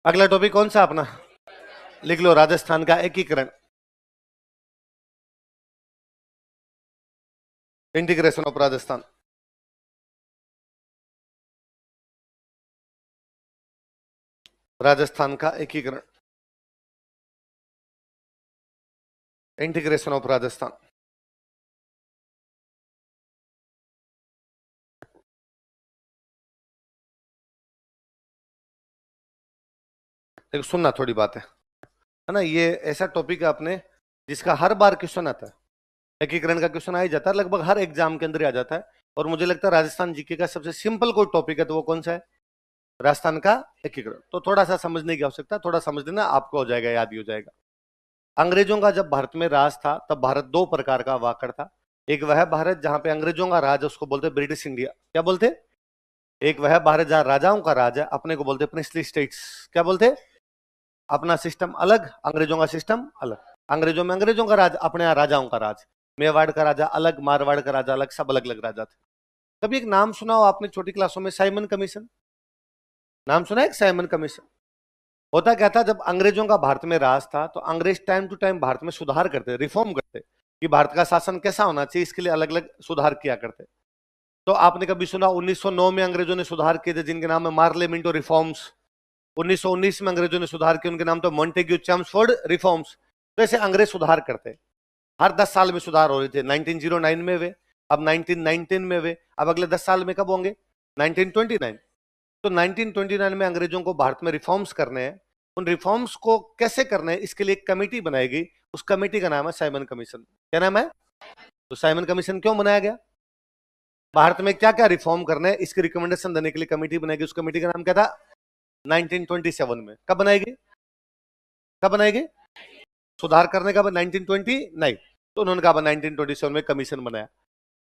अगला टॉपिक कौन सा अपना? लिख लो, राजस्थान का एकीकरण, इंटीग्रेशन ऑफ राजस्थान। राजस्थान का एकीकरण, इंटीग्रेशन ऑफ राजस्थान। देखो सुनना, थोड़ी बात है ना, ये ऐसा टॉपिक है अपने जिसका हर बार क्वेश्चन आता है। एकीकरण का क्वेश्चन आ ही जाता है, लगभग हर एग्जाम के अंदर ही आ जाता है। और मुझे लगता है राजस्थान जीके का सबसे सिंपल कोई टॉपिक है तो वो कौन सा है? राजस्थान का एकीकरण। तो थोड़ा सा समझने की आवश्यकता, थोड़ा समझ लेना, आपको हो जाएगा, याद ही हो जाएगा। अंग्रेजों का जब भारत में राज था तब भारत दो प्रकार का हुआ करता। एक वह भारत जहां पे अंग्रेजों का राज है, उसको बोलते ब्रिटिश इंडिया। क्या बोलते? एक वह भारत जहां राजाओं का राज है, अपने को बोलते प्रिंसली स्टेट्स। क्या बोलते? अपना सिस्टम अलग, अंग्रेजों का सिस्टम अलग। अंग्रेजों में अंग्रेजों का राज, अपने यहाँ राजाओं का राज। मेवाड़ का राजा अलग, मारवाड़ का राजा अलग, सब अलग अलग राजा थे। कभी एक नाम सुना हो आपने छोटी क्लासों में, साइमन कमीशन? नाम सुना है साइमन कमीशन? होता क्या था, जब अंग्रेजों का भारत में राज था तो अंग्रेज टाइम टू टाइम भारत में सुधार करते, रिफॉर्म करते कि भारत का शासन कैसा होना चाहिए, इसके लिए अलग अलग सुधार किया करते। तो आपने कभी सुना 1909 में अंग्रेजों ने सुधार किए थे जिनके नाम है मार्ले मिंटो रिफॉर्म्स। 1919 में अंग्रेजों ने सुधार किए, उनके नाम तो मॉन्टेग्यू चैम्सफोर्ड रिफॉर्म्स। तो ऐसे अंग्रेज सुधार करते, हर 10 साल में सुधार हो रहे थे। 1909 में हुए, अब 1919 में हुए, अब अगले 10 साल में कब होंगे? 1929। तो 1929 में अंग्रेजों को भारत में रिफॉर्म्स करने हैं। उन रिफॉर्म्स को कैसे करने हैं, इसके लिए एक कमेटी बनाई गई। उस कमेटी का नाम है साइमन कमीशन। क्या नाम है? तो साइमन कमीशन क्यों बनाया गया? भारत में क्या क्या रिफॉर्म करने हैं, इसकी रिकमेंडेशन देने के लिए कमेटी बनाई गई। उस कमेटी का नाम क्या था? 1927 में। कब बनाएगी? कब बनाएगी? सुधार करने का 1929। तो उन्होंने कहा 1927 में कमीशन बनाया।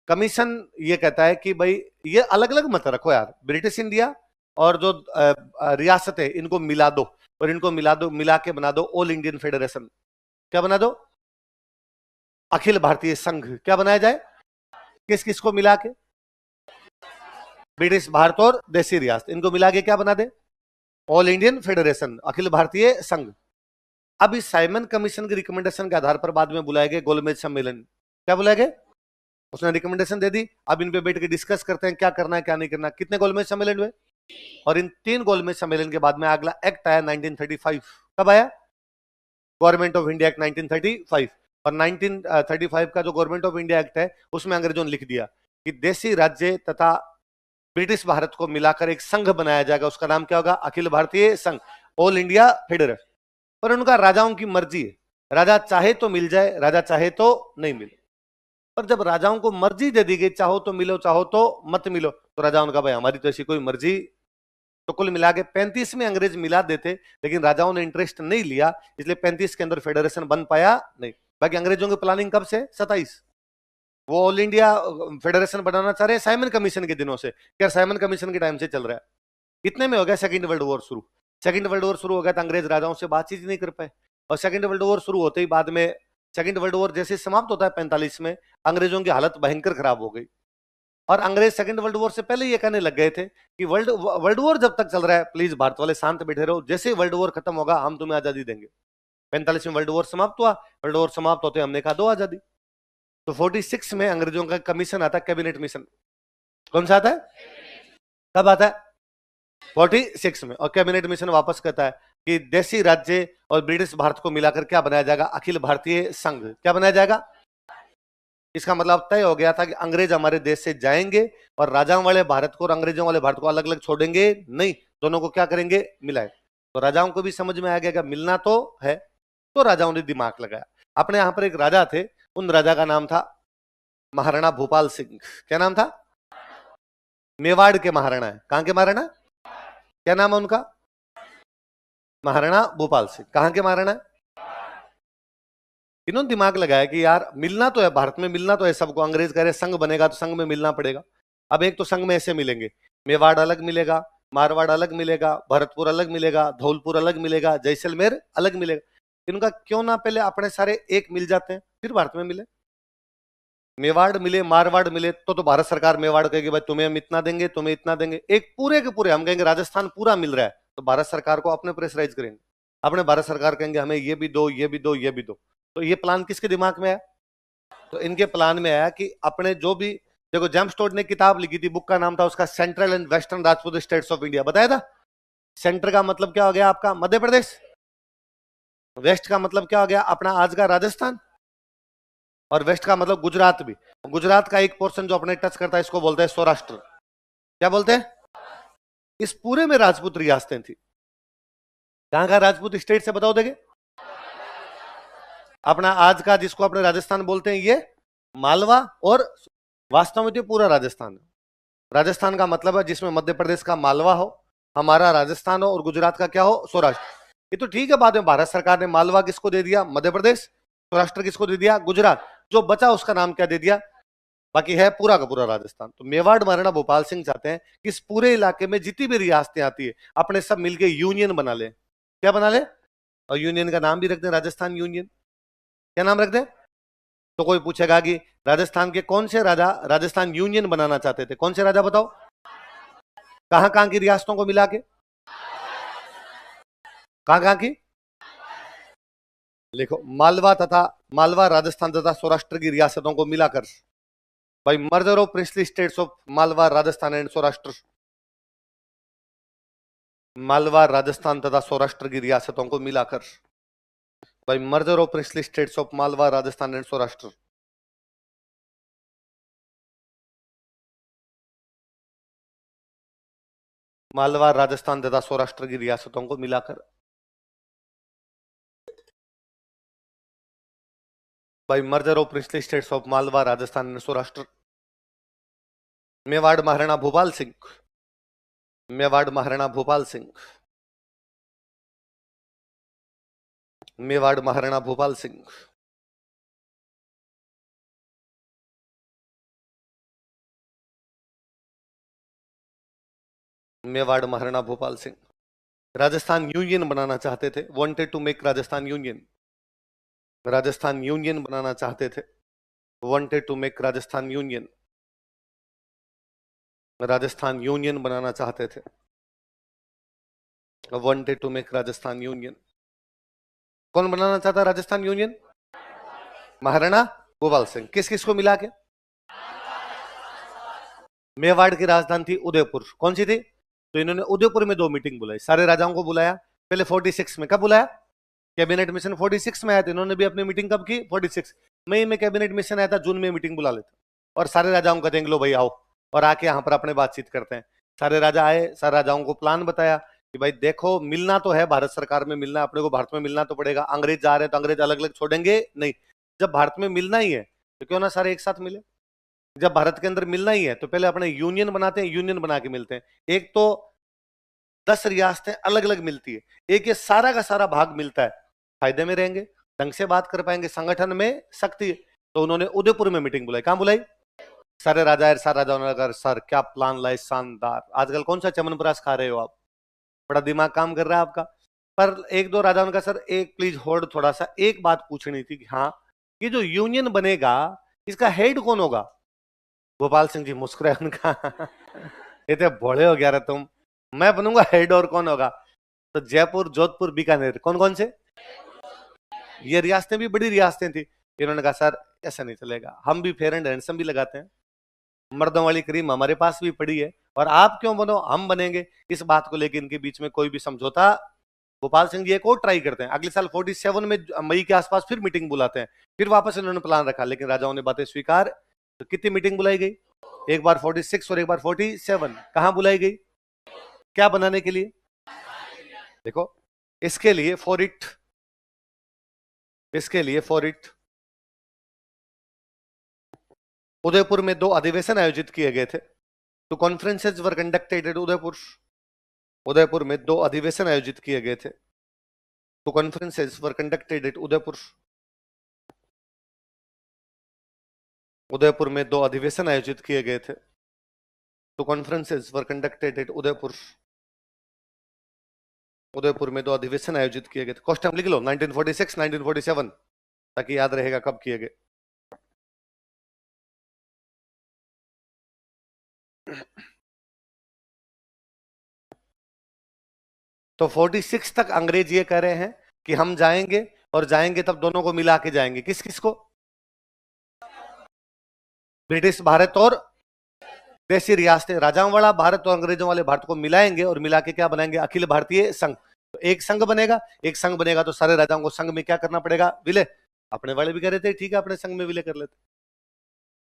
कमीशन ये कहता है कि भाई ये अलग अलग मत रखो यार, ब्रिटिश इंडिया और जो रियासत है इनको मिला दो, और इनको मिला दो, मिला के बना दो ऑल इंडियन फेडरेशन। क्या बना दो? अखिल भारतीय संघ। क्या बनाया जाए? किस किस को मिला के? ब्रिटिश भारत और देसी रियासत, इनको मिला के क्या बना दे? All Indian federation, Akhil Bharatiya संघ। अब इस साइमन कमीशन की रिकमेंडेशन के आधार पर बाद में बुलाए गए गोलमेज सम्मेलन। क्या बुलाए गए? उसने रिकमेंडेशन दे दी, अब इन पे बैठ के डिस्कस करते हैं क्या करना है क्या नहीं करना। कितने गोलमेज सम्मेलन हुए? और इन 3 गोलमेज सम्मेलन के बाद में अगला एक्ट आया 1935। कब आया? Government of India act 1935। और 1935 का जो गवर्नमेंट ऑफ इंडिया एक्ट है उसमें अंग्रेजों ने लिख दिया कि देसी राज्य तथा ब्रिटिश भारत को मिलाकर एक संघ बनाया जाएगा, उसका नाम क्या होगा? अखिल भारतीय संघ, ऑल इंडिया फेडरेशन। पर उनका राजाओं की मर्जी है, राजा चाहे तो मिल जाए, राजा चाहे तो नहीं मिले। पर जब राजाओं को मर्जी दे दी गई, चाहो तो मिलो चाहो तो मत मिलो, तो राजाओं ने कहा भाई हमारी तो ऐसी कोई मर्जी। तो कुल मिला के 35 में अंग्रेज मिला देते, लेकिन राजाओं ने इंटरेस्ट नहीं लिया, इसलिए 35 के अंदर फेडरेशन बन पाया नहीं। बाकी अंग्रेजों की प्लानिंग कब से? 27। वो ऑल इंडिया फेडरेशन बनाना चाह रहे हैं साइमन कमीशन के दिनों से, क्या साइमन कमीशन के टाइम से चल रहा है। इतने में हो गया सेकंड वर्ल्ड वॉर शुरू। सेकंड वर्ल्ड वॉर शुरू हो गया तो अंग्रेज राजाओं से बातचीत नहीं कर पाए। और सेकंड वर्ल्ड वॉर शुरू होते ही बाद में, सेकंड वर्ल्ड वॉर जैसे समाप्त होता है 45 में, अंग्रेजों की हालत भयंकर खराब हो गई। और अंग्रेज सेकंड वर्ल्ड वॉर से पहले ये कहने लग गए थे कि वर्ल्ड वर्ल्ड वॉर जब तक चल रहा है प्लीज भारत वाले शांत बैठे रहो, जैसे ही वर्ल्ड वॉर खत्म होगा हम तुम्हें आजादी देंगे। 45 में वर्ल्ड वॉर समाप्त हुआ, वर्ल्ड वॉर समाप्त होते हमने कहा दो आजादी। तो 46 में अंग्रेजों का कमीशन आता है, कैबिनेट मिशन। कौन सा आता है? कब आता है? 46 में। और कैबिनेट मिशन वापस कहता है कि देसी राज्य और ब्रिटिश भारत को मिलाकर क्या बनाया जाएगा? अखिल भारतीय संघ। क्या बनाया जाएगा? इसका मतलब तय हो गया था कि अंग्रेज हमारे देश से जाएंगे और राजाओं वाले भारत को और अंग्रेजों वाले भारत को अलग अलग छोड़ेंगे नहीं, दोनों को क्या करेंगे? मिलाए। तो राजाओं को भी समझ में आ गया कि मिलना तो है, तो राजाओं ने दिमाग लगाया। अपने यहां पर एक राजा थे, उन राजा का नाम था महाराणा भूपाल सिंह। क्या नाम था? मेवाड़ के महाराणा है। कहां के महाराणा? क्या नाम है उनका? महाराणा भूपाल सिंह। कहां के महाराणा? इन्होंने दिमाग लगाया कि यार मिलना तो है, भारत में मिलना तो है सबको। अंग्रेज कह रहे संघ बनेगा तो संघ में मिलना पड़ेगा। अब एक तो संघ में ऐसे मिलेंगे, मेवाड़ अलग मिलेगा, मारवाड़ अलग मिलेगा, भरतपुर अलग मिलेगा, धौलपुर अलग मिलेगा, जैसलमेर अलग मिलेगा। इनका क्यों ना पहले अपने सारे एक मिल जाते हैं, फिर भारत में मिले। मेवाड़ मिले, मारवाड़ मिले तो भारत सरकार मेवाड़ कहेगी भाई तुम्हें हम इतना देंगे, तुम्हें इतना देंगे। एक पूरे के पूरे हम कहेंगे राजस्थान पूरा मिल रहा है, तो भारत सरकार को अपने प्रेशराइज करेंगे, अपने भारत सरकार कहेंगे हमें ये भी दो, ये भी दो, ये भी दो। तो ये प्लान किसके दिमाग में आया? तो इनके प्लान में आया कि अपने जो भी, देखो जेम्स टोड ने किताब लिखी थी, बुक का नाम था उसका central and western Rajput states of India, बताया था। सेंटर का मतलब क्या हो गया आपका मध्य प्रदेश, वेस्ट का मतलब क्या हो गया अपना आज का राजस्थान, और वेस्ट का मतलब गुजरात भी। गुजरात का एक पोर्शन जो अपने टच करता है इसको बोलते हैं सौराष्ट्र। क्या बोलते हैं? इस पूरे में राजपूत रियासतें थी। कहां का राजपूत स्टेट से बताओ देंगे? अपना आज का जिसको अपने राजस्थान बोलते हैं ये मालवा, और वास्तव में तो पूरा राजस्थान। राजस्थान का मतलब है जिसमें मध्य प्रदेश का मालवा हो, हमारा राजस्थान हो, और गुजरात का क्या हो, सौराष्ट्र। ये तो ठीक है, बाद में भारत सरकार ने मालवा किसको दे दिया, मध्य प्रदेश, सौराष्ट्र किसको दे दिया, गुजरात। जो बचा उसका नाम क्या दे दिया, बाकी है पूरा का पूरा राजस्थान। तो मेवाड़ महाराणा भोपाल सिंह चाहते हैं कि इस पूरे इलाके में जितनी भी रियासतें आती है अपने सब मिलके यूनियन बना ले। क्या बना ले? और यूनियन का नाम भी रख दें राजस्थान यूनियन। क्या नाम रख दें? तो कोई पूछेगा कि राजस्थान के कौन से राजा राजस्थान यूनियन बनाना चाहते थे, कौन से राजा बताओ? कहां कहां की रियासतों को मिला के, कहां कहां की? लिखो, मालवा राजस्थान तथा सौराष्ट्र की रियासतों को मिलाकर, भाई merger of princely states of Malwa Rajasthan and Saurashtra, Malwa Rajasthan तथा सौराष्ट्र की रियासतों को मिलाकर, भाई merger of princely states of Malwa Rajasthan and Saurashtra. Malwa Rajasthan तथा सौराष्ट्र की रियासतों को मिलाकर, भाई merger of princely states of Malwa Rajasthan and Saurashtra. Mewar Maharana Bhopal Singh, Mewar Maharana Bhopal Singh, Mewar Maharana Bhopal Singh, Mewar Maharana Bhopal Singh Rajasthan union बनाना चाहते थे, wanted to make Rajasthan union, Rajasthan union बनाना चाहते थे, wanted to make Rajasthan union, Rajasthan union बनाना चाहते थे, wanted to make Rajasthan union. कौन बनाना चाहता राजस्थान यूनियन? महाराणा भोपाल सिंह। किस किस को मिला के? मेवाड़ की राजधानी थी उदयपुर, कौन सी थी? तो इन्होंने उदयपुर में 2 मीटिंग बुलाई, सारे राजाओं को बुलाया। पहले 46 में, कब बुलाया? कैबिनेट मिशन 46 में आया था, इन्होंने भी अपनी मीटिंग कब की? 46 मई में कैबिनेट मिशन आया था, जून में मीटिंग बुला लेते और सारे राजाओं को कहेंगे लो भाई आओ और आके यहाँ पर अपने बातचीत करते हैं। सारे राजा आए, सारे राजाओं को प्लान बताया कि भाई देखो मिलना तो है, भारत सरकार में मिलना, अपने को भारत में मिलना तो पड़ेगा। अंग्रेज जा रहे हैं तो अंग्रेज अलग अलग छोड़ेंगे नहीं, जब भारत में मिलना ही है तो क्यों ना सारे एक साथ मिले। जब भारत के अंदर मिलना ही है तो पहले अपने यूनियन बनाते हैं, यूनियन बना के मिलते हैं। एक तो 10 रियासतें अलग अलग मिलती है, एक ये सारा का सारा भाग मिलता है, फायदे में रहेंगे, ढंग से बात कर पाएंगे, संगठन में शक्ति है। तो उन्होंने उदयपुर में मीटिंग बुलाई। कहां बुलाई? सारे राजा, सारे राजाओं ने कहा सर क्या प्लान लाए, शानदार। आजकल कौन सा च्यवनप्राश खा रहे हो आप, बड़ा दिमाग काम कर रहा है आपका। पर एक दो राजाओं ने कहा सर एक प्लीज होल्ड, थोड़ा सा एक बात पूछनी थी कि हाँ ये जो यूनियन बनेगा इसका हेड कौन होगा? गोपाल सिंह जी मुस्कुराए, उनका ये तो भोले हो गया रे तुम, मैं बनूंगा हेड और कौन होगा? तो जयपुर, जोधपुर, बीकानेर, कौन कौन से? ये रियासतें भी बड़ी रियासतें थी। इन्होंने कहा सर ऐसा नहीं चलेगा, हम भी फेयर एंड हैंडसम भी लगाते हैं, मर्दों वाली क्रीम हमारे पास भी पड़ी है, और आप क्यों बनो, हम बनेंगे। इस बात को लेकर इनके बीच में कोई भी समझौता, गोपाल सिंह जी एक और ट्राई करते हैं, अगले साल 47 में मई के आसपास फिर मीटिंग बुलाते हैं, फिर वापस इन्होंने प्लान रखा, लेकिन राजाओं ने बातें स्वीकार। तो कितनी मीटिंग बुलाई गई? एक बार 46 और एक बार 47। कहां बुलाई गई? क्या बनाने के लिए? देखो, इसके लिए फॉर इट, इसके लिए फॉर इट उदयपुर में 2 अधिवेशन आयोजित किए गए थे। तो conferences were conducted at Udaipur, Udaipur में 2 अधिवेशन आयोजित किए गए थे। तो conferences were conducted at Udaipur, Udaipur में 2 अधिवेशन आयोजित किए गए थे। तो conferences were conducted at Udaipur, Udaipur में 2 अधिवेशन आयोजित किए गए थे। कॉस्टम लिख लो 1946 1947, ताकि याद रहेगा कब किए गए। तो 46 तक अंग्रेज ये कह रहे हैं कि हम जाएंगे, और जाएंगे तब दोनों को मिला के जाएंगे। किस किस को? ब्रिटिश भारत और देशी रियासतें, राजाओं वाला भारत और अंग्रेजों वाले भारत को मिलाएंगे, और मिला के क्या बनाएंगे? अखिल भारतीय संघ। तो एक संघ बनेगा, एक संघ बनेगा तो सारे राजाओं को संघ में क्या करना पड़ेगा? विलय। अपने वाले भी कह रहे थे ठीक है अपने संघ में विलय कर लेते।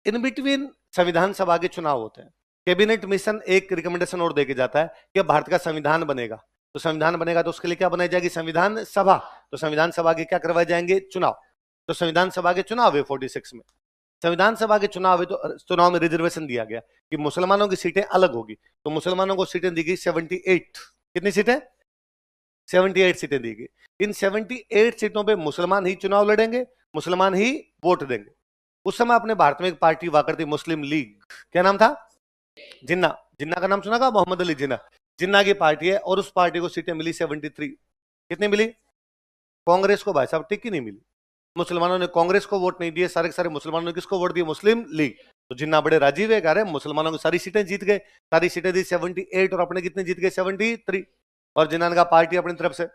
इन बिटवीन संविधान सभा के चुनाव होते हैं। कैबिनेट मिशन एक रिकमेंडेशन और देके जाता है कि भारत का संविधान बनेगा। तो संविधान बनेगा तो उसके लिए क्या बनाई जाएगी? संविधान सभा। तो संविधान सभा के क्या करवाए जाएंगे? चुनाव। तो संविधान सभा के चुनाव है 46 में। संविधान सभा के चुनाव है तो चुनाव में रिजर्वेशन दिया गया कि मुसलमानों की सीटें अलग होगी। तो मुसलमानों को सीटें दी गई 78। कितनी सीटें? 78 सीटें दी गई। इन 78 सीटों पे मुसलमान ही चुनाव लड़ेंगे, मुसलमान ही वोट देंगे। उस समय अपने भारत में एक पार्टी हुआ करती, मुस्लिम लीग। क्या नाम था? जिन्ना। जिन्ना का नाम सुना था? मोहम्मद अली जिन्ना। जिन्ना की पार्टी है, और उस पार्टी को सीटें मिली 73। कितनी मिली? कांग्रेस को भाई साहब टिक ही नहीं मिली। मुसलमानों ने कांग्रेस को वोट नहीं दिए, सारे के सारे मुसलमानों ने किसको वोट दिए? मुस्लिम लीग। तो जिन्ना बड़े राजीव है, कह रहे मुसलमानों की सारी सीटें जीत गए, सारी सीटें दी 78, और अपने कितने जीत गए? 73। और जिन्ना ने कहा पार्टी अपनी तरफ से,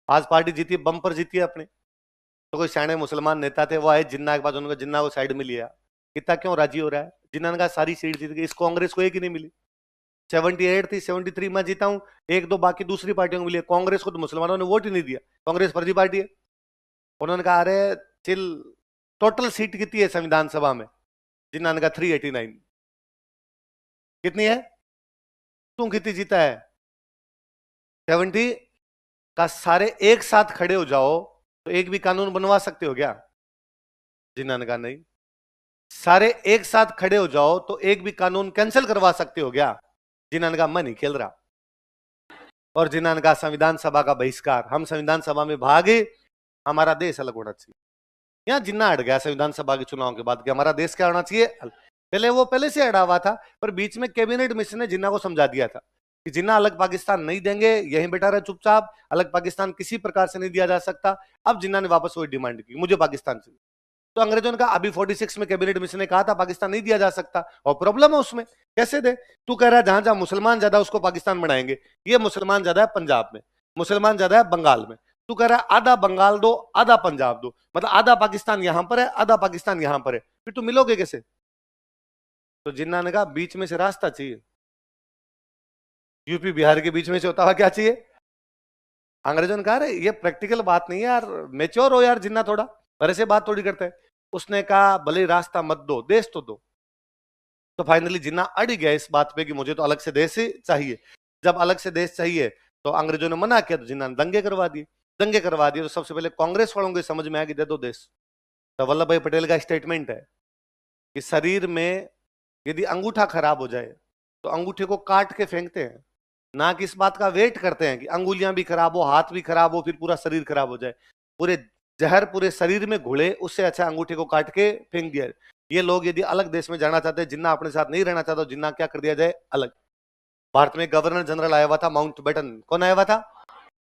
आज पार्टी जीती, बम पर जीती है अपने। तो कोई सियाने मुसलमान नेता थे, वो आए जिन्ना के पास, उन्होंने जिन्ना को साइड में लिया। कितना क्यों राजी हो रहा है? जिन्ना ने कहा सारी सीट जीत गई, इस कांग्रेस को एक ही नहीं मिली। 78 थी, 73 मैं जीता हूं, एक दो बाकी दूसरी पार्टियों को मिली, कांग्रेस को तो मुसलमानों ने वोट ही नहीं दिया, कांग्रेस फर्जी पार्टी है। उन्होंने कहा अरे चिल, टोटल सीट कितनी है संविधान सभा में? जिन्ना ने कहा 389। कितनी है? तू कितनी जीता है? 70। का सारे एक साथ खड़े हो जाओ तो एक भी कानून बनवा सकते हो क्या? जिन्ना ने कहा नहीं। सारे एक साथ खड़े हो जाओ तो एक भी कानून कैंसिल करवा सकते हो क्या? जिन्ना ने कहा मैं नहीं खेल रहा। और जिन्ना ने कहा संविधान सभा का बहिष्कार, हम संविधान सभा में भागे, हमारा देश अलग होना चाहिए। यहां जिन्ना अड़ गया संविधान सभा के चुनाव के बाद कि हमारा देश क्या होना चाहिए? पहले वो पहले से अड़ा हुआ था, पर बीच में कैबिनेट मिशन ने जिन्ना को समझा दिया था कि जिन्ना अलग पाकिस्तान नहीं देंगे, यहीं बैठा रहे चुपचाप, अलग पाकिस्तान किसी प्रकार से नहीं दिया जा सकता। अब जिन्ना ने वापस वही डिमांड की, मुझे पाकिस्तान चाहिए। तो अंग्रेजों ने कहा अभी 46 में कैबिनेट मिशन ने कहा था पाकिस्तान नहीं दिया जा सकता, और प्रॉब्लम है उसमें, कैसे दे? तू कह रहा है जहां जहां मुसलमान ज्यादा उसको पाकिस्तान बनाएंगे। ये मुसलमान ज्यादा है पंजाब में, मुसलमान ज्यादा है बंगाल में। तू कह रहा है आधा बंगाल दो, आधा पंजाब दो, मतलब आधा पाकिस्तान यहां पर है, आधा पाकिस्तान यहां पर है, फिर तुम मिलोगे कैसे? तो जिन्ना ने कहा बीच में से रास्ता चाहिए। यूपी बिहार के बीच में से होता हुआ क्या चाहिए? अंग्रेजों ने कहा ये प्रैक्टिकल बात नहीं है यार, मेच्योर हो यार जिन्ना थोड़ा, और ऐसे बात थोड़ी करते हैं। उसने कहा भले रास्ता मत दो, देश तो दो। तो फाइनली जिन्ना अड़ गया इस बात पे कि मुझे तो अलग से देश चाहिए। जब अलग से देश चाहिए तो अंग्रेजों ने मना किया, तो जिन्ना ने दंगे करवा दिए। दंगे करवा दिए तो सबसे पहले कांग्रेस वालों को समझ में आया कि दे दो देश। तो वल्लभ भाई पटेल का स्टेटमेंट है कि शरीर में यदि अंगूठा खराब हो जाए तो अंगूठे को काट के फेंकते हैं, ना कि इस बात का वेट करते हैं कि अंगुलियां भी खराब हो, हाथ भी खराब हो, फिर पूरा शरीर खराब हो जाए, पूरे जहर पूरे शरीर में घुले, उससे अच्छा अंगूठे को काट के फेंक दिया। ये लोग यदि अलग देश में जाना चाहते हैं, जिन्ना अपने साथ नहीं रहना चाहता, जिन्ना क्या कर दिया जाए? अलग। भारत में गवर्नर जनरल आया हुआ था माउंट बेटन। कौन आया हुआ था?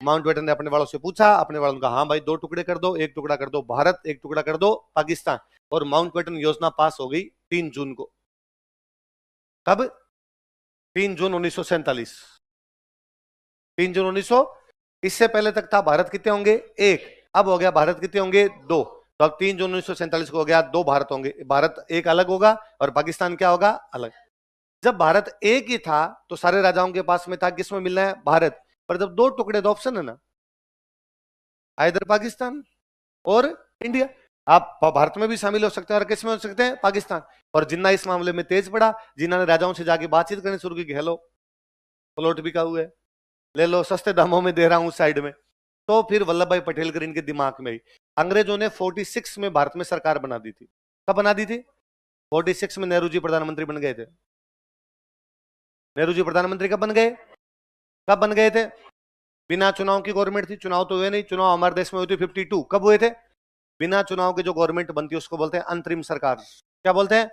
माउंट बेटन ने अपने वालों से पूछा, अपने वालों ने कहा हाँ भाई 2 टुकड़े कर दो, एक टुकड़ा कर दो भारत, एक टुकड़ा कर दो पाकिस्तान। और माउंट बेटन योजना पास हो गई 3 जून को। कब? 3 जून 1947। 3 जून 1900। इससे पहले तक था भारत कितने होंगे? एक। अब हो गया भारत कितने होंगे? 2। तो अब 3 जून 1947 को हो गया 2 भारत होंगे। भारत एक अलग होगा और पाकिस्तान क्या होगा? अलग। जब भारत एक ही था तो सारे राजाओं के पास में था किसमें मिलना है? भारत। पर जब 2 टुकड़े, तो ऑप्शन है ना, इधर पाकिस्तान और इंडिया। आप भारत में भी शामिल हो सकते हैं और किसमें हो सकते हैं? पाकिस्तान। और जिन्ना इस मामले में तेज पड़ा, जिन्ना ने राजाओं से जाके बातचीत करनी शुरू की, हेलो प्लॉट बिका हुआ है, ले लो, सस्ते दामों में दे रहा हूं साइड में। तो फिर वल्लभ भाई पटेल के इनके दिमाग में ही अंग्रेजों ने 46 में भारत में सरकार बना दी थी। कब बना दी थी? 46 में नेहरू जी प्रधानमंत्री बन गए थे। नेहरू जी प्रधानमंत्री कब बन गए? कब बन गए थे? बिना चुनाव की गवर्नमेंट थी, चुनाव तो हुए नहीं, चुनाव हमारे देश में हुए थे 52। कब हुए थे? बिना चुनाव के जो गवर्नमेंट बनती है उसको बोलते हैं अंतरिम सरकार। क्या बोलते हैं?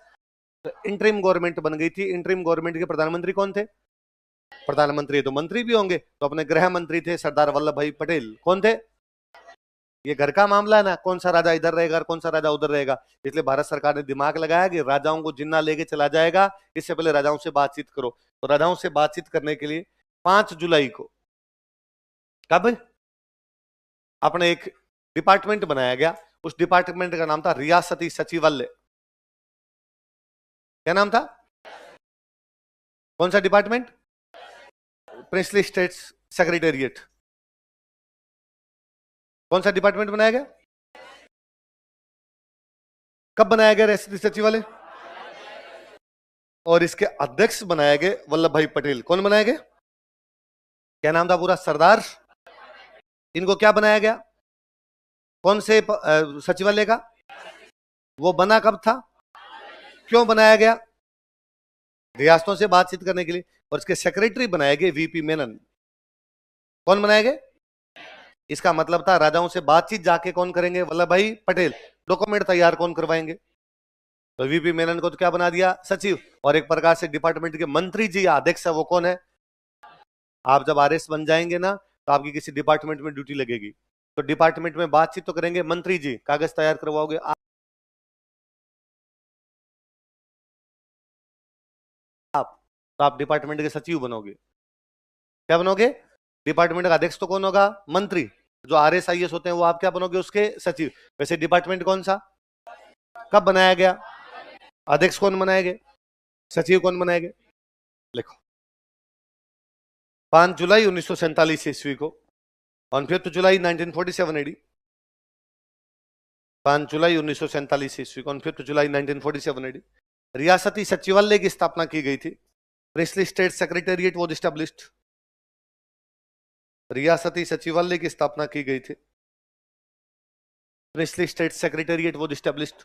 तो इंटरिम गवर्नमेंट बन गई थी। इंटरिम गवर्नमेंट के प्रधानमंत्री कौन थे? प्रधानमंत्री तो मंत्री भी होंगे, तो अपने गृह मंत्री थे सरदार वल्लभ भाई पटेल। कौन थे? ये घर का मामला है ना, कौन सा राजा इधर रहेगा और कौन सा राजा उधर रहेगा। इसलिए भारत सरकार ने दिमाग लगाया कि राजाओं को जिन्ना लेके चला जाएगा, इससे पहले राजाओं से बातचीत करो। तो राजाओं से बातचीत करने के लिए 5 जुलाई को कब? अपने एक डिपार्टमेंट बनाया गया, उस डिपार्टमेंट का नाम था रियासती सचिवालय। क्या नाम था? कौन सा डिपार्टमेंट? Princely states secretariat. कौन सा डिपार्टमेंट बनाया गया? कब बनाया गया रियासती सचिवालय? और इसके अध्यक्ष बनाए गए वल्लभ भाई पटेल। कौन बनाए गए? क्या नाम था पूरा? सरदार। इनको क्या बनाया गया? कौन से सचिवालय का? वो बना कब था? क्यों बनाया गया? रियासतों से बातचीत करने के लिए। और इसके सेक्रेटरी बनाए गए वीपी मेनन। कौन बनाए गए? इसका मतलब था राजाओं से बातचीत जाके कौन करेंगे? वल्लभ भाई पटेल। डॉक्यूमेंट तैयार कौन करवाएंगे? तो वीपी मेनन को तो क्या बना दिया? सचिव। और एक प्रकार से डिपार्टमेंट के मंत्री जी या अध्यक्ष है वो कौन है? आप जब आरएस बन जाएंगे ना तो आपकी किसी डिपार्टमेंट में ड्यूटी लगेगी, तो डिपार्टमेंट में बातचीत तो करेंगे मंत्री जी, कागज तैयार करवाओगे आप, तो आप डिपार्टमेंट के सचिव बनोगे। क्या बनोगे? डिपार्टमेंट का अध्यक्ष तो कौन होगा? मंत्री। जो आरएस आईएएस होते हैं वो आप क्या बनोगे? उसके सचिव। वैसे डिपार्टमेंट कौन सा, कब बनाया गया? अध्यक्ष कौन बनाए गए? सचिव कौन बनाए गए? लिखो। 5 जुलाई 1947 ईस्वी को, ऑन 5 जुलाई 1947 एडी, 5 जुलाई 1947 ईस्वी को, ऑन 5 जुलाई 1947 एडी, रियासती सचिवालय की स्थापना की गई थी। Princely state secretariat was established. रियासती सचिवालय की स्थापना की गई थी। Princely state secretariat was established.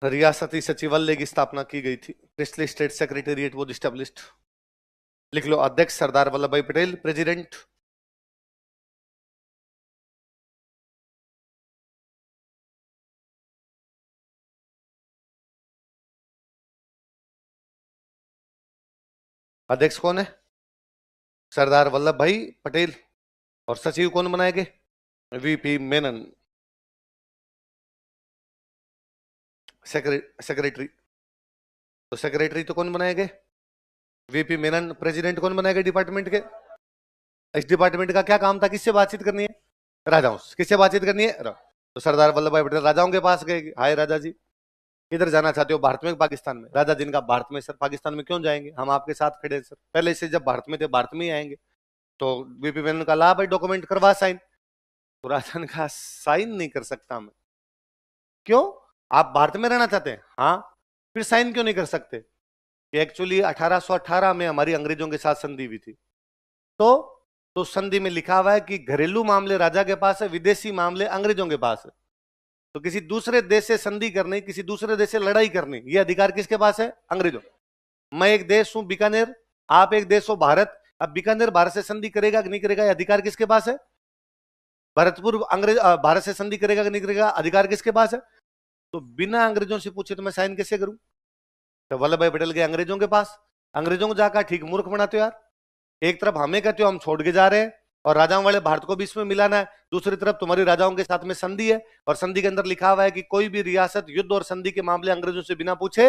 रियासती सचिवालय की स्थापना की गई थी। Princely state secretariat was established. लिख लो। अध्यक्ष सरदार वल्लभ भाई पटेल, प्रेसिडेंट अध्यक्ष कौन है? सरदार वल्लभ भाई पटेल। और सचिव कौन बनाए गए? वीपी मेनन। सेक्रेटरी, तो सेक्रेटरी तो कौन बनाए गए? वीपी मेनन। प्रेसिडेंट कौन बनाए गए डिपार्टमेंट के? इस डिपार्टमेंट का क्या काम था? किससे बातचीत करनी है? राजाओं से। किससे बातचीत करनी है? तो सरदार वल्लभ भाई पटेल राजाओं के पास गए। हाय राजा जी, किधर जाना चाहते हो? भारत में, पाकिस्तान में? राजा जिनका भारत में। सर पाकिस्तान में क्यों जाएंगे, हम आपके साथ खड़े हैं सर, पहले से जब भारत में थे भारत में ही आएंगे। तो वीपी मेनन का ला भाई डॉक्यूमेंट करवा साइन। तो राजा ने कहा साइन नहीं कर सकता मैं। क्यों? आप भारत में रहना चाहते हैं? हाँ। फिर साइन क्यों नहीं कर सकते? कि एक्चुअली 1818 में हमारी अंग्रेजों के साथ संधि हुई थी। तो संधि में लिखा हुआ है कि घरेलू मामले राजा के पास है, विदेशी मामले अंग्रेजों के पास है। तो किसी दूसरे देश से संधि करनी, किसी दूसरे देश से लड़ाई करनी, ये अधिकार किसके पास है? अंग्रेजों। मैं एक देश हूं बीकानेर, आप एक देश हो भारत। अब बीकानेर भारत से संधि करेगा कि नहीं करेगा, ये अधिकार किसके पास है? भरतपुर अंग्रेज भारत से संधि करेगा कि नहीं करेगा, अधिकार किसके पास है? तो बिना अंग्रेजों से पूछे तो मैं साइन कैसे करूं? तो वल्लभ भाई पटेल गए अंग्रेजों के पास। अंग्रेजों को जाकर ठीक मूर्ख बनाते हो यार। एक तरफ हमें कहते हो हम छोड़ के जा रहे हैं और राजाओं वाले भारत को भी इसमें मिलाना है, दूसरी तरफ तुम्हारी राजाओं के साथ में संधि है और संधि के अंदर लिखा हुआ है कि कोई भी रियासत युद्ध और संधि के मामले अंग्रेजों से बिना पूछे।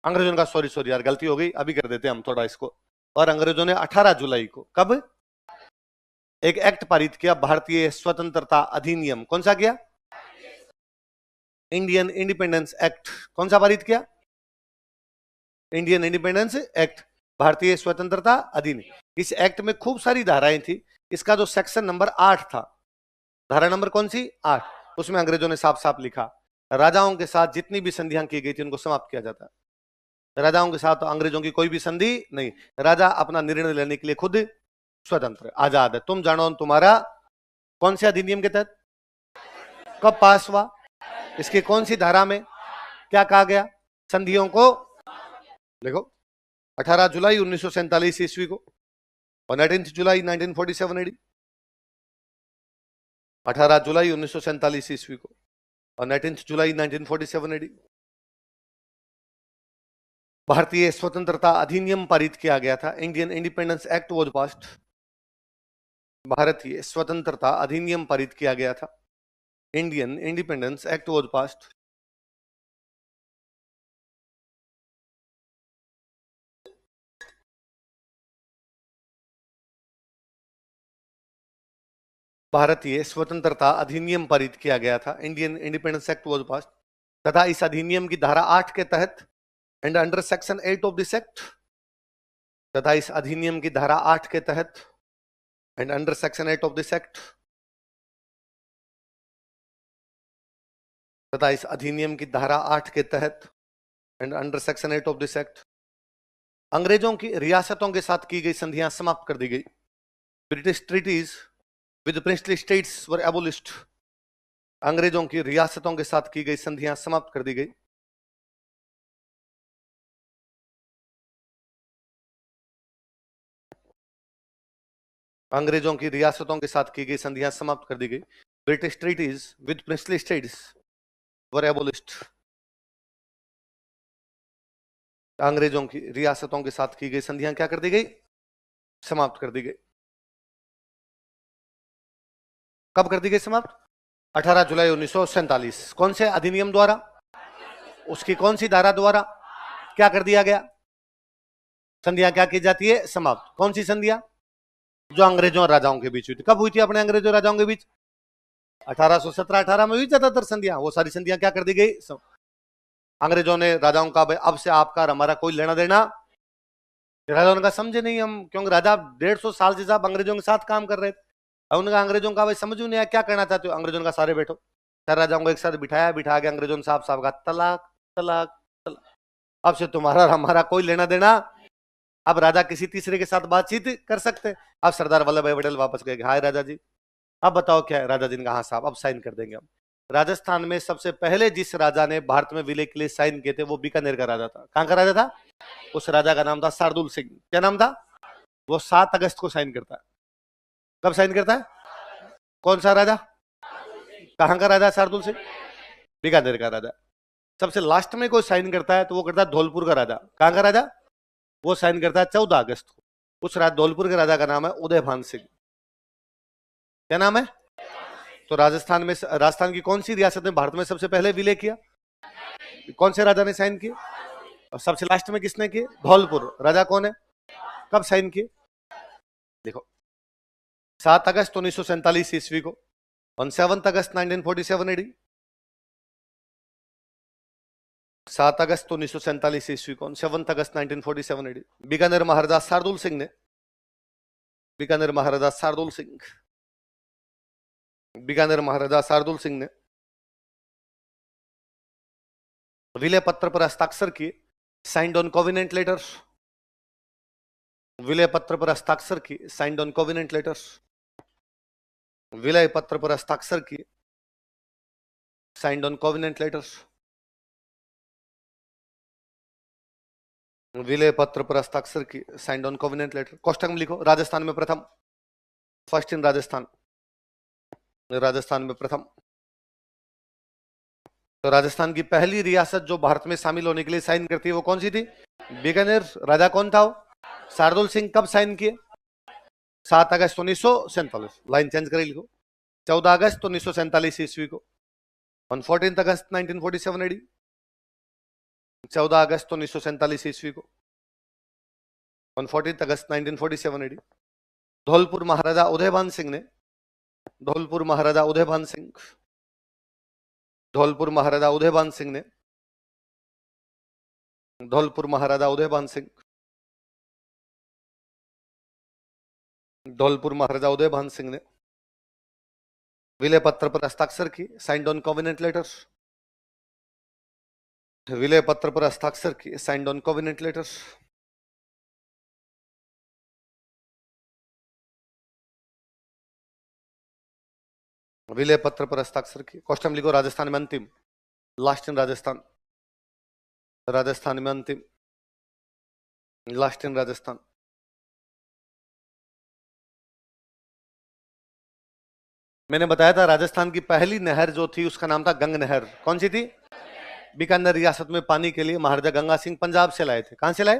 अंग्रेजों का सॉरी सॉरी यार, गलती हो गई, अभी कर देते हैं हम थोड़ा इसको। और अंग्रेजों ने 18 जुलाई को, कब, एक एक्ट पारित किया, भारतीय स्वतंत्रता अधिनियम। कौन सा किया? Indian independence act. कौन सा पारित किया? इंडियन इंडिपेंडेंस एक्ट, भारतीय स्वतंत्रता अधिनियम। इस एक्ट में खूब सारी धाराएं थी। इसका जो सेक्शन नंबर 8 था, धारा नंबर कौन सी? 8, उसमें अंग्रेजों ने साफ साफ लिखा राजाओं के साथ जितनी भी संधियां की गई थी उनको समाप्त किया जाता है। राजाओं के साथ तो अंग्रेजों की कोई भी संधि नहीं। राजा अपना निर्णय लेने के लिए खुद स्वतंत्र आजाद है। तुम जानो तुम्हारा कौन से अधिनियम के तहत कब पास हुआ, इसकी कौन सी धारा में क्या कहा गया? संधियों को देखो। 18 जुलाई 1947 ईस्वी को और 19 जुलाई 1947 एडी, 18 जुलाई 1947 ईस्वी को और 19 जुलाई 1947 एडी भारतीय स्वतंत्रता अधिनियम पारित किया गया था। Indian independence act was passed. भारतीय स्वतंत्रता अधिनियम पारित किया गया था। Indian independence act was passed. भारतीय स्वतंत्रता अधिनियम पारित किया गया था, Indian independence act was passed, तथा इस अधिनियम की धारा 8 के तहत and under section 8 of this act, तथा इस अधिनियम की धारा 8 के तहत and under section 8 of this act, तथा इस अधिनियम की धारा 8 के तहत and under section 8 of this act अंग्रेजों की रियासतों के साथ की गई संधियां समाप्त कर दी गई। British treaties with princely states were abolished. अंग्रेजों की रियासतों के साथ की गई संधियां समाप्त कर दी गई। अंग्रेजों की रियासतों के साथ की गई संधियां समाप्त कर दी गई। British treaties with princely states were abolished. अंग्रेजों की रियासतों के साथ की गई संधियां क्या कर दी गई? समाप्त कर दी गई। कब कर दी गई समाप्त? 18 जुलाई 1947। कौन से अधिनियम द्वारा? उसकी कौन सी धारा द्वारा क्या कर दिया गया? संधियां क्या की जाती है? समाप्त। कौन सी संधियां? जो अंग्रेजों और राजाओं के बीच हुई थी। कब हुई थी अपने अंग्रेजों और राजाओं के बीच? 1817-18 में हुई ज्यादातर संधियां। वो सारी संधियां क्या कर दी गई? अंग्रेजों ने राजाओं का अब से आपका और हमारा कोई लेना देना। राजाओं ने कहा समझे नहीं हम, क्योंकि राजा 150 साल से साहब अंग्रेजों के साथ काम कर रहे थे। उन्होंने अंग्रेजों का भाई समझ नहीं आया क्या करना चाहते हो। अंग्रेजों का सारे बैठो, सारे राजाओं को एक साथ बिठाया, बिठा के अंग्रेजों ने साहब साहब का तलाक तलाक तलाक, अब से तुम्हारा और हमारा कोई लेना देना। अब राजा किसी तीसरे के साथ बातचीत कर सकते। अब सरदार वल्लभ भाई पटेल वापस गए, हाय राजा जी अब बताओ क्या है। राजा जी ने कहा हाँ साहब अब साइन कर देंगे हम। राजस्थान में सबसे पहले जिस राजा ने भारत में विलय के लिए साइन किए थे वो बीकानेर का राजा था। कहां का राजा था? उस राजा का नाम था शार्दुल सिंह। क्या नाम था? वो 7 अगस्त को साइन करता है। कब साइन करता है? कौन सा राजा? कहां का राजा? शार्दुल सिंह, बीकानेर का राजा। सबसे लास्ट में कोई साइन करता है तो वो करता है धौलपुर का राजा। कहां का राजा? वो साइन करता है 14 अगस्त को। उस धौलपुर के राजा का नाम है उदयभान सिंह। क्या नाम है? तो राजस्थान की कौन सी रियासत ने भारत में सबसे पहले विलय किया? कौन से राजा ने साइन किए? और सबसे लास्ट में किसने किए? धौलपुर। राजा कौन है? कब साइन किए? देखो 7 अगस्त 1947 ईस्वी को, on 7 अगस्त 1947 एडी। 7 अगस्त 1947 ईस्वी को, 7 अगस्त 1947 एडी, बीकानेर महाराजा शार्दुल सिंह ने, बीकानेर महाराजा शार्दुल सिंह, बीकानेर महाराजा शार्दुल सिंह ने विलय पत्र पर हस्ताक्षर किए, साइंड ऑन कोवेनेंट लेटर्स। विलय पत्र पर हस्ताक्षर किए, साइंड ऑन कोवेनेंट लेटर्स। विलय पत्र पर हस्ताक्षर किए, साइंड ऑन कोवेनेंट लेटर्स। विलय पत्र पर हस्ताक्षर किए, साइंड ऑन कोवेनेंट लेटर। कोष्टक में लिखो राजस्थान में प्रथम, फर्स्ट इन राजस्थान, राजस्थान में प्रथम। तो राजस्थान की पहली रियासत जो भारत में शामिल होने के लिए साइन करती है वो कौन सी थी? बीकानेर। राजा कौन था वो? शार्दुल सिंह। कब साइन किए? 7 अगस्त 1947। लाइन चेंज करें, लिखो 14 अगस्त 1947 ईस्वी को, ऑन 14 अगस्त 1947 एडी। 14 अगस्त 1947 ईस्वी को, ऑन 14 अगस्त 1947 एडी, धौलपुर महाराजा उदयभान सिंह ने, धौलपुर महाराजा उदयभान सिंह, धौलपुर महाराजा उदयभान सिंह ने, धौलपुर महाराजा उदयभान सिंह, धौलपुर महाराजा उदयभान सिंह ने विलय पत्र पर हस्ताक्षर की, साइंड ऑन कोवेनेंट लेटर्स। विलय पत्र पर हस्ताक्षर की, साइंड ऑन कोवेनेंट लेटर्स। विलय पत्र पर हस्ताक्षर की। क्वेश्चन लिखो राजस्थान में अंतिम, लास्ट इन राजस्थान, राजस्थान में अंतिम, लास्ट इन राजस्थान। मैंने बताया था राजस्थान की पहली नहर जो थी उसका नाम था गंग नहर। कौन सी थी? बीकानेर रियासत में पानी के लिए महाराजा गंगा सिंह पंजाब से लाए थे। कहां से लाए?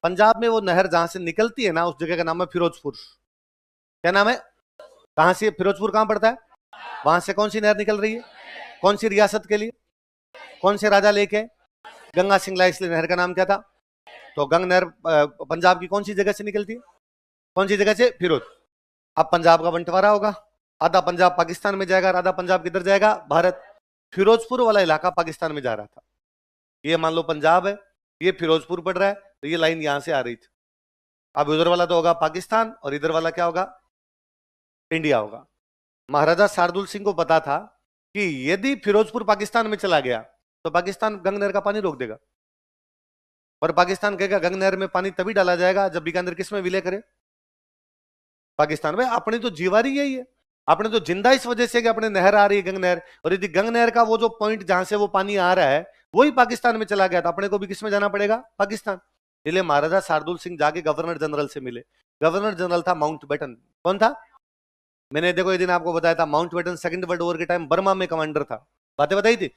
पंजाब में वो नहर जहां से निकलती है ना उस जगह का नाम है फिरोजपुर। क्या नाम है? कहां से फिरोजपुर कहां पड़ता है? वहां से कौन सी नहर निकल रही है? कौन सी रियासत के लिए? कौन से राजा लेके? गंगा सिंह लाए, इसलिए नहर का नाम क्या था? तो गंग नहर पंजाब की कौन सी जगह से निकलती है? कौन सी जगह से? फिरोज। अब पंजाब का बंटवारा होगा, आधा पंजाब पाकिस्तान में जाएगा और आधा पंजाब किधर जाएगा, भारत। फिरोजपुर वाला इलाका पाकिस्तान में जा रहा था। ये मान लो पंजाब है, ये फिरोजपुर पड़ रहा है, तो ये लाइन यहां से आ रही थी। अब उधर वाला तो होगा पाकिस्तान और इधर वाला क्या होगा, इंडिया होगा। महाराजा शार्दुल सिंह को पता था कि यदि फिरोजपुर पाकिस्तान में चला गया तो पाकिस्तान गंग नहर का पानी रोक देगा, और पाकिस्तान कहेगा गंग नहर में पानी तभी डाला जाएगा जब बीकानेर किस में विलय करे, पाकिस्तान में। अपनी तो जीवारी यही है, अपने तो जिंदा इस वजह से कि अपने नहर आ रही है गंग नहर, और यदि गंग नहर का वो जो पॉइंट जहां से वो पानी आ रहा है वही पाकिस्तान में चला गया तो अपने को भी किस में जाना पड़ेगा, पाकिस्तान। इसलिए महाराजा शार्दुल सिंह जाके गवर्नर जनरल से मिले। गवर्नर जनरल था माउंटबेटन। कौन था, मैंने देखो ये दिन आपको बताया था, माउंटबेटन सेकंड वर्ल्ड वॉर के टाइम बर्मा में कमांडर था, बातें बताई थी।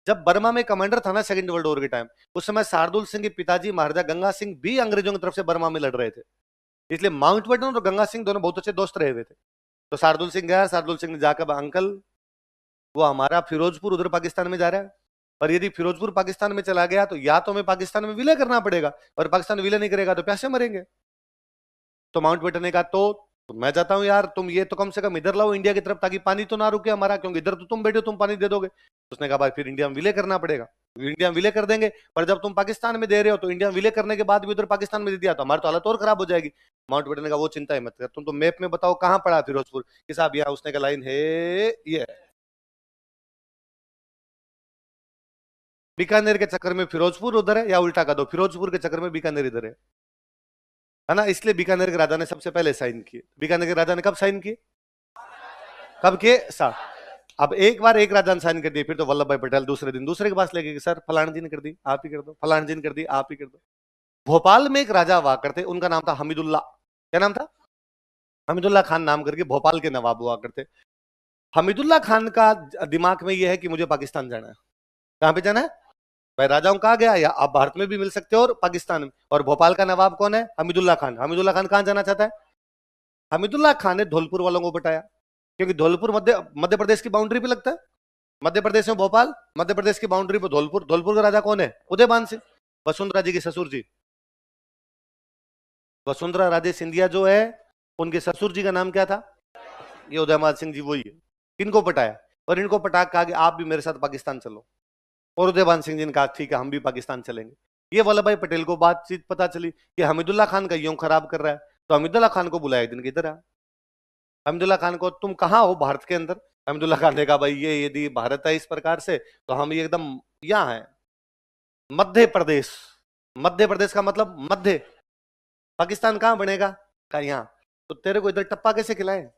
जब बर्मा में कमांडर था ना सेकंड वर्ल्ड वॉर के टाइम, उस समय शार्दुल सिंह के पिताजी महाराजा गंगा सिंह भी अंग्रेजों की तरफ से बर्मा में लड़ रहे थे। इसलिए माउंटबेटन और गंगा सिंह दोनों बहुत अच्छे दोस्त रहे हुए थे। तो शार्दुल सिंह गया, शार्दुल सिंह ने जाकर, अंकल वो हमारा फिरोजपुर उधर पाकिस्तान में जा रहा है, और यदि फिरोजपुर पाकिस्तान में चला गया तो या तो हमें पाकिस्तान में विलय करना पड़ेगा, और पाकिस्तान विलय नहीं करेगा तो प्यासे मरेंगे। तो माउंटबेटन ने कहा तो मैं चाहता हूं यार तुम ये तो कम से कम इधर लाओ इंडिया की तरफ, ताकि पानी तो ना रुके हमारा, क्योंकि इधर तो तुम बैठे हो तुम पानी दे दोगे। उसने कहा भाई फिर इंडिया में विलय करना पड़ेगा। इंडिया में विलय कर देंगे, पर जब तुम पाकिस्तान में दे रहे हो तो इंडिया में विलय करने के बाद भी उधर पाकिस्तान में दे दिया तो हमारी तो हालत और खराब हो जाएगी। माउंटबेटन ने कहा वो चिंता ही मत कर, तुम तो मैप में बताओ कहां पड़ा फिरोजपुर, कि साहब यहाँ। उसने कहा लाइन है ये, बीकानेर के चक्कर में फिरोजपुर उधर है, या उल्टा कर दो फिरोजपुर के चक्कर में बीकानेर इधर है ना। इसलिए बीकानेर के राजा ने सबसे पहले साइन किए। बीकानेर के राजा ने कब साइन किए, कब किए, साथ। अब एक बार एक राजा ने साइन कर दिए, फिर तो वल्लभ भाई पटेल दूसरे दिन दूसरे के पास लेके, सर फलाना जी ने कर दी आप ही कर दो, फलाना जी ने कर दी आप ही कर दो। भोपाल में एक राजा हुआ करते, उनका नाम था हमीदुल्ला। क्या नाम था, हमीदुल्ला खान नाम करके भोपाल के नवाब हुआ करते। हमीदुल्ला खान का दिमाग में यह है कि मुझे पाकिस्तान जाना है। कहां पे जाना है भाई, राजाओं कहा गया, या आप भारत में भी मिल सकते हो और पाकिस्तान में। और भोपाल का नवाब कौन है, हमीदुल्ला खान। हमीदुल्ला खान कहां जाना चाहता है, हमीदुल्ला खान ने धौलपुर वालों को बताया, क्योंकि धौलपुर मध्य प्रदेश की बाउंड्री पे लगता है। मध्य प्रदेश में भोपाल, मध्य प्रदेश की बाउंड्री पे धौलपुर। धौलपुर का राजा कौन है, उदयभान सिंह, वसुंधरा जी के ससुर जी। वसुंधरा राजे सिंधिया जो है उनके ससुर जी का नाम क्या था, ये उदयमान सिंह जी वही है। किनको पटाया, और इनको पटा कहा कि आप भी मेरे साथ पाकिस्तान चलो, और उदयभान सिंह जी ने कहा ठीक है हम भी पाकिस्तान चलेंगे। ये वल्लभ भाई पटेल को बातचीत पता चली कि हमीदुल्ला खान का यूं खराब कर रहा है, तो हमीदुल्ला खान को बुलाया, एक दिन किधर आ। हमीदुल्ला खान को, तुम कहाँ हो भारत के अंदर। हमीदुल्ला खान ने कहा भाई ये यदि भारत है इस प्रकार से तो हम ये एकदम यहाँ है, मध्य प्रदेश। मध्य प्रदेश का मतलब मध्य, पाकिस्तान कहाँ बनेगा, कहा यहाँ। तो तेरे को इधर टप्पा कैसे खिलाए,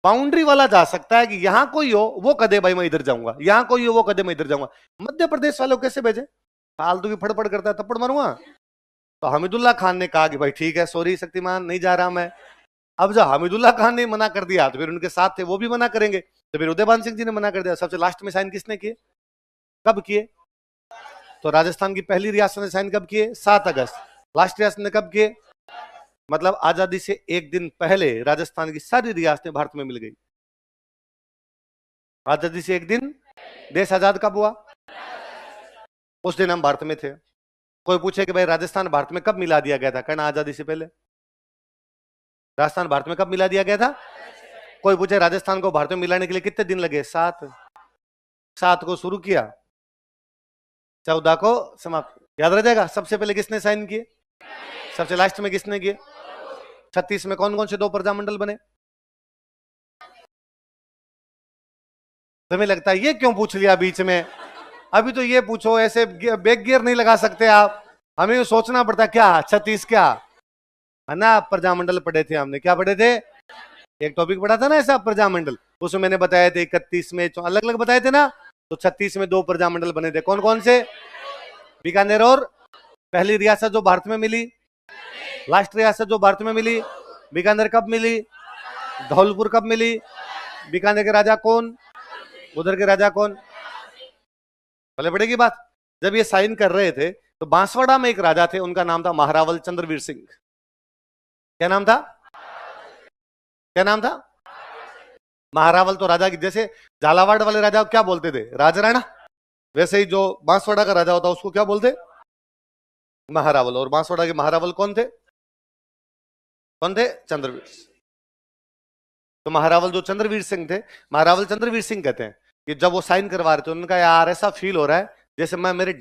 बाउंड्री वाला जा सकता है कि यहां कोई हो वो कदे भाई मैं इधर जाऊंगा, यहां कोई हो वो कदे मैं इधर जाऊंगा। मध्य प्रदेश वालों कैसे भेजे, फालतू की फड़फड़ करता है थप्पड़ मारूंगा। तो हमीदुल्ला खान ने कहा कि भाई ठीक है सॉरी शक्तिमान नहीं जा रहा मैं। अब जब हमीदुल्ला खान ने मना कर दिया तो फिर उनके साथ थे वो भी मना करेंगे, तो फिर उदयभान सिंह जी ने मना कर दिया। सबसे लास्ट में साइन किसने किए, कब किए, तो राजस्थान की पहली रियासत ने साइन कब किए, 7 अगस्त। लास्ट रियासत ने कब किए, मतलब आजादी से एक दिन पहले राजस्थान की सारी रियासतें भारत में मिल गई। आजादी से एक दिन, देश आजाद कब हुआ, उस दिन हम भारत में थे। कोई पूछे कि भाई राजस्थान भारत में कब मिला दिया गया था, कहना आजादी से पहले। राजस्थान भारत में कब मिला दिया गया था, कोई पूछे राजस्थान को भारत में मिलाने के लिए कितने दिन लगे, 7। 7 को शुरू किया, 14 को समाप्त। याद रह जाएगा। सबसे पहले किसने साइन किए, सबसे लास्ट में किसने किए। 36 में कौन कौन से 2 प्रजामंडल बने। तुम्हें लगता है ये क्यों पूछ लिया बीच में, अभी तो ये पूछो, ऐसे बैक गियर नहीं लगा सकते आप, हमें सोचना पड़ता क्या 36 क्या है ना। प्रजामंडल पढ़े थे हमने, क्या पढ़े थे, एक टॉपिक पढ़ा था ना ऐसा प्रजामंडल, उसमें मैंने बताया थे 31 में अलग अलग बताए थे ना। तो 36 में 2 प्रजामंडल बने थे, कौन कौन से, बीकानेर और पहली रियासत जो भारत में मिली, लास्ट रियासत जो भारत में मिली। बीकानेर कब मिली, धौलपुर कब मिली, बीकानेर के राजा कौन, उधर के राजा कौन, भले पड़ेगी बात। जब ये साइन कर रहे थे तो बांसवाड़ा में एक राजा थे, उनका नाम था महारावल चंद्रवीर सिंह। क्या नाम था, क्या नाम था, महारावल। तो राजा की, जैसे झालावाड़ वाले राजा क्या बोलते थे, राजराणा, वैसे ही जो बांसवाड़ा का राजा होता उसको क्या बोलते, महारावल। और बांसवाड़ा के महारावल कौन थे, कौन थे, चंद्रवीर। तो महारावल जो चंद्रवीर सिंह थे, महारावल चंद्रवीर सिंह कहते हैं कि जब वो साइन करवा रहे थे, उन्होंने कहा यार ऐसा फील हो रहा है जैसे मैं मेरे